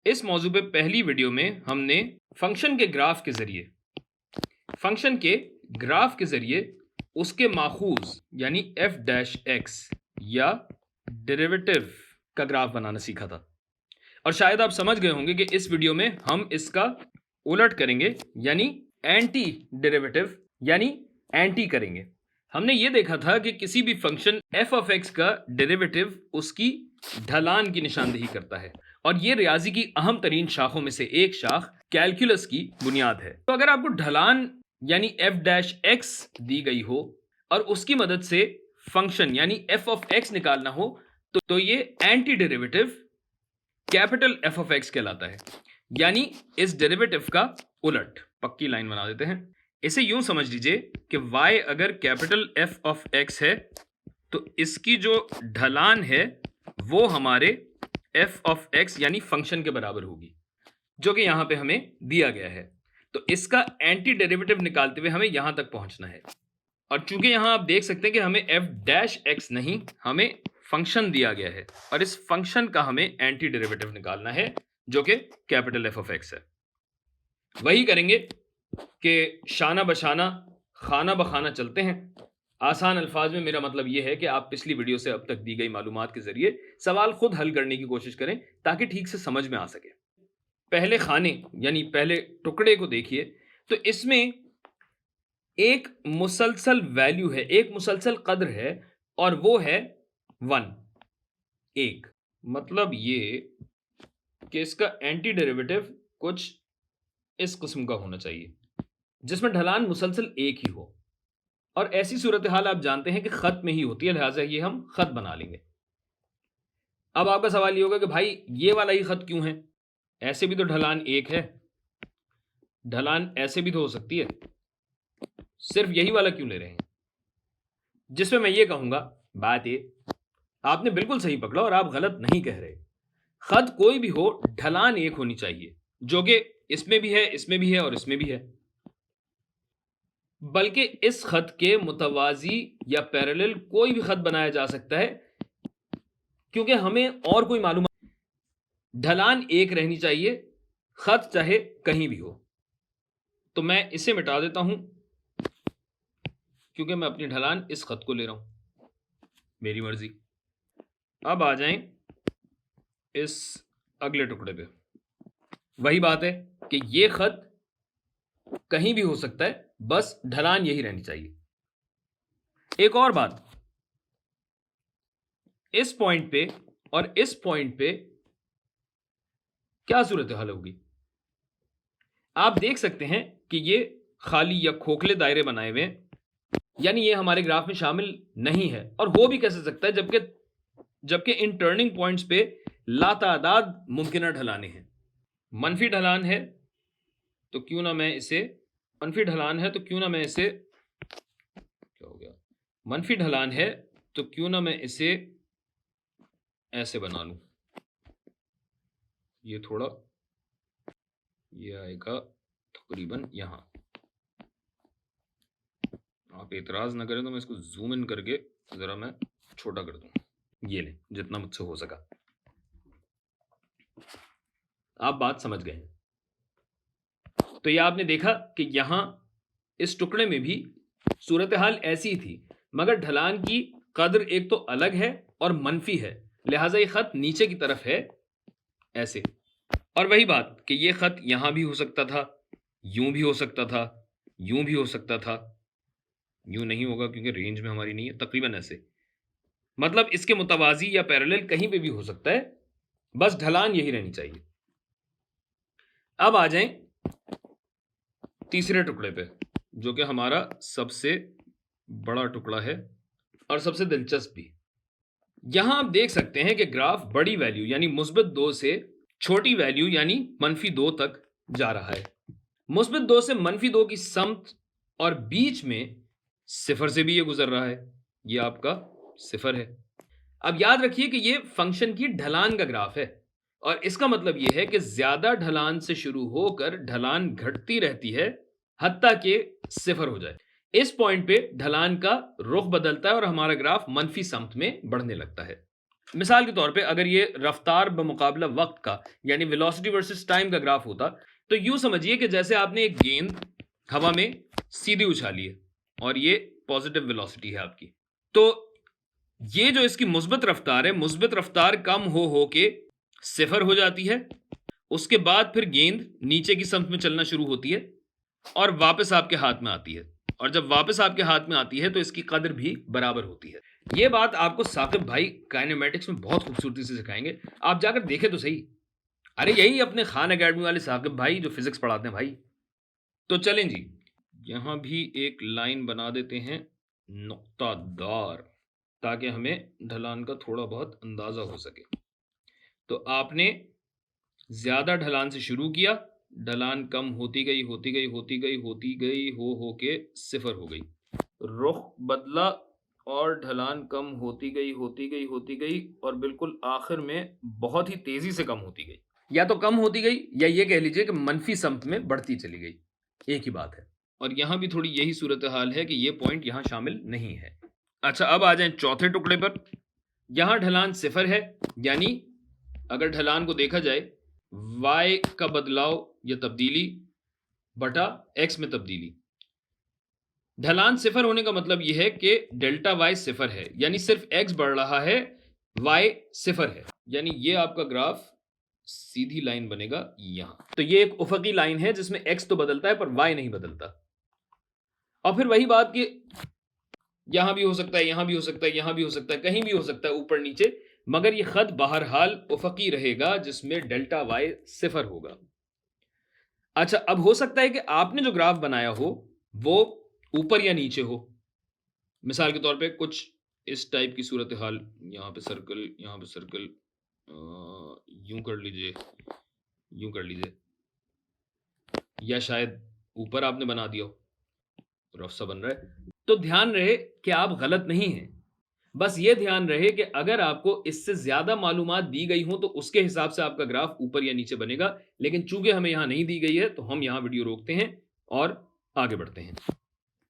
इस मौजू पे पहली वीडियो में हमने फंक्शन के ग्राफ के जरिए उसके माखूज यानी एफ डैश एक्स या डेरिवेटिव का ग्राफ बनाना सीखा था। और शायद आप समझ गए होंगे कि इस वीडियो में हम इसका उलट करेंगे, यानी एंटी डेरिवेटिव यानी एंटी करेंगे। हमने ये देखा था कि किसी भी फंक्शन एफ ऑफ एक्स का डेरिवेटिव उसकी ढलान की निशानदेही करता है, और ये रियाजी की अहम तरीन शाखों में से एक शाख कैलकुलस की बुनियाद है। तो अगर आपको ढलान यानी एफ डैश एक्स दी गई हो और उसकी मदद से फंक्शन यानी एफ ऑफ एक्स निकालना हो तो ये anti derivative capital F of x कहलाता है, यानी इस डेरिवेटिव का उलट। पक्की लाइन बना देते हैं। इसे यूं समझ लीजिए कि y अगर कैपिटल एफ ऑफ एक्स है तो इसकी जो ढलान है वो हमारे एफ ऑफ एक्स यानी फंक्शन के बराबर होगी, जो कि यहां पे हमें दिया गया है। तो इसका एंटी डेरिवेटिव निकालते हुए हमें यहां तक पहुंचना है। और चूंकि यहां आप देख सकते हैं कि हमें एफ डैश एक्स नहीं, हमें फंक्शन दिया गया है, और इस फंक्शन का हमें एंटी डेरिवेटिव निकालना है जो कि कैपिटल एफ ऑफ एक्स है। वही करेंगे कि शाना बशाना खाना बखाना चलते हैं। आसान अल्फाज में मेरा मतलब यह है कि आप पिछली वीडियो से अब तक दी गई मालूमात के जरिए सवाल खुद हल करने की कोशिश करें ताकि ठीक से समझ में आ सके। पहले खाने यानी पहले टुकड़े को देखिए, तो इसमें एक मुसलसल वैल्यू है, एक मुसलसल कद्र है, और वो है 1। एक मतलब ये कि इसका एंटी डेरिवेटिव कुछ इस किस्म का होना चाहिए जिसमें ढलान मुसलसल एक ही हो, और ऐसी सूरत हाल आप जानते हैं कि खत में ही होती है, लिहाजा ये हम खत बना लेंगे। अब आपका सवाल ये होगा कि भाई ये वाला ही खत क्यों है? ऐसे भी तो ढलान एक है, ढलान ऐसे भी तो हो सकती है, सिर्फ यही वाला क्यों ले रहे हैं? जिसमें मैं ये कहूंगा, बात ये आपने बिल्कुल सही पकड़ा और आप गलत नहीं कह रहे। खत कोई भी हो, ढलान एक होनी चाहिए, जो कि इसमें भी है, इसमें भी है और इसमें भी है। बल्कि इस खत के मुतवाजी या पैरेलल कोई भी खत बनाया जा सकता है, क्योंकि हमें और कोई मालूम, ढलान एक रहनी चाहिए, खत चाहे कहीं भी हो। तो मैं इसे मिटा देता हूं क्योंकि मैं अपनी ढलान इस खत को ले रहा हूं, मेरी मर्जी। अब आ जाएं इस अगले टुकड़े पे। वही बात है कि ये खत कहीं भी हो सकता है, बस ढलान यही रहनी चाहिए। एक और बात, इस पॉइंट पे और इस पॉइंट पे क्या सूरत हाल होगी? आप देख सकते हैं कि ये खाली या खोखले दायरे बनाए हुए हैं, यानी ये हमारे ग्राफ में शामिल नहीं है। और हो भी कैसे सकता है जबकि इन टर्निंग पॉइंट्स पे लातादाद मुमकिन ढलाने हैं। मनफी ढलान है तो क्यों ना मैं इसे मनफी ढलान है तो क्यों ना मैं इसे क्या हो गया मनफी ढलान है तो क्यों ना मैं इसे ऐसे बना लूं। ये थोड़ा ये आएगा तकरीबन यहां। आप एतराज ना करें तो मैं इसको जूम इन करके जरा मैं छोटा कर दूं। ये ले, जितना मुझसे हो सका। आप बात समझ गए। तो ये आपने देखा कि यहां इस टुकड़े में भी सूरत हाल ऐसी ही थी, मगर ढलान की कद्र एक तो अलग है और मनफी है, लिहाजा ये खत नीचे की तरफ है ऐसे। और वही बात कि ये खत यहां भी हो सकता था, यूं भी हो सकता था, यूं भी हो सकता था। यूं नहीं होगा क्योंकि रेंज में हमारी नहीं है, तकरीबन ऐसे। मतलब इसके मुतवाजी या पैरेलल कहीं पे भी हो सकता है, बस ढलान यही रहनी चाहिए। अब आ जाएं तीसरे टुकड़े पे, जो कि हमारा सबसे बड़ा टुकड़ा है और सबसे दिलचस्प भी। यहां आप देख सकते हैं कि ग्राफ बड़ी वैल्यू यानी मुस्बत 2 से छोटी वैल्यू यानी मनफी 2 तक जा रहा है। मुस्बत 2 से मनफी 2 की समत और बीच में सिफर से भी ये गुजर रहा है, ये आपका सिफर है। अब याद रखिए कि ये फंक्शन की ढलान का ग्राफ है, और इसका मतलब यह है कि ज्यादा ढलान से शुरू होकर ढलान घटती रहती है हत्ता के सिफर हो जाए। इस पॉइंट पे ढलान का रुख बदलता है और हमारा ग्राफ मनफी समत में बढ़ने लगता है। मिसाल के तौर पे अगर ये रफ्तार बमुकाबला वक्त का यानी वेलोसिटी वर्सेस टाइम का ग्राफ होता तो यूं समझिए कि जैसे आपने एक गेंद हवा में सीधी उछाली है और ये पॉजिटिव वेलोसिटी है आपकी, तो ये जो इसकी मुस्बत रफ्तार है, मुस्बत रफ्तार कम हो के 0 हो जाती है। उसके बाद फिर गेंद नीचे की समत में चलना शुरू होती है और वापस आपके हाथ में आती है, और जब वापस आपके हाथ में आती है तो इसकी कदर भी बराबर होती है। ये बात आपको साकिब भाई काइनेमेटिक्स में बहुत खूबसूरती से सिखाएंगे, आप जाकर देखें तो सही। अरे यही अपने खान एकेडमी वाले साकिब भाई जो फिजिक्स पढ़ाते हैं भाई। तो चलें जी, यहां भी एक लाइन बना देते हैं नुक्तादार, ताकि हमें ढलान का थोड़ा बहुत अंदाजा हो सके। तो आपने ज्यादा ढलान से शुरू किया, ढलान कम होती गई हो के 0 हो गई, रुख बदला और ढलान कम होती गई और बिल्कुल आखिर में बहुत ही तेजी से कम होती गई, या तो कम होती गई या ये कह लीजिए कि मनफी समत में बढ़ती चली गई, एक ही बात है। और यहां भी थोड़ी यही सूरत हाल है कि ये पॉइंट यहां शामिल नहीं है। अच्छा, अब आ जाएं चौथे टुकड़े पर। यहां ढलान 0 है, यानी अगर ढलान को देखा जाए y का बदलाव या तब्दीली बटा x में तब्दीली, ढलान 0 होने का मतलब यह है कि डेल्टा y 0 है, यानी सिर्फ x बढ़ रहा है, y 0 है, यानी ये आपका ग्राफ सीधी लाइन बनेगा यहां। तो ये एक उफकी लाइन है जिसमें x तो बदलता है पर y नहीं बदलता। और फिर वही बात कि यहां भी हो सकता है, यहां भी हो सकता है, यहां भी हो सकता है, कहीं भी हो सकता है ऊपर नीचे, मगर ये खत बहरहाल उफकी रहेगा जिसमें डेल्टा y 0 होगा। अच्छा, अब हो सकता है कि आपने जो ग्राफ बनाया हो वो ऊपर या नीचे हो। मिसाल के तौर पे कुछ इस टाइप की सूरत हाल, यहाँ पे सर्कल, यहाँ पे सर्कल, यूं कर लीजिए, यूं कर लीजिए, या शायद ऊपर आपने बना दिया हो, रफ सा बन रहा है। तो ध्यान रहे कि आप गलत नहीं हैं, बस ये ध्यान रहे कि अगर आपको इससे ज्यादा मालूमात दी गई हो तो उसके हिसाब से आपका ग्राफ ऊपर या नीचे बनेगा, लेकिन चूंकि हमें यहां नहीं दी गई है तो हम यहां वीडियो रोकते हैं और आगे बढ़ते हैं।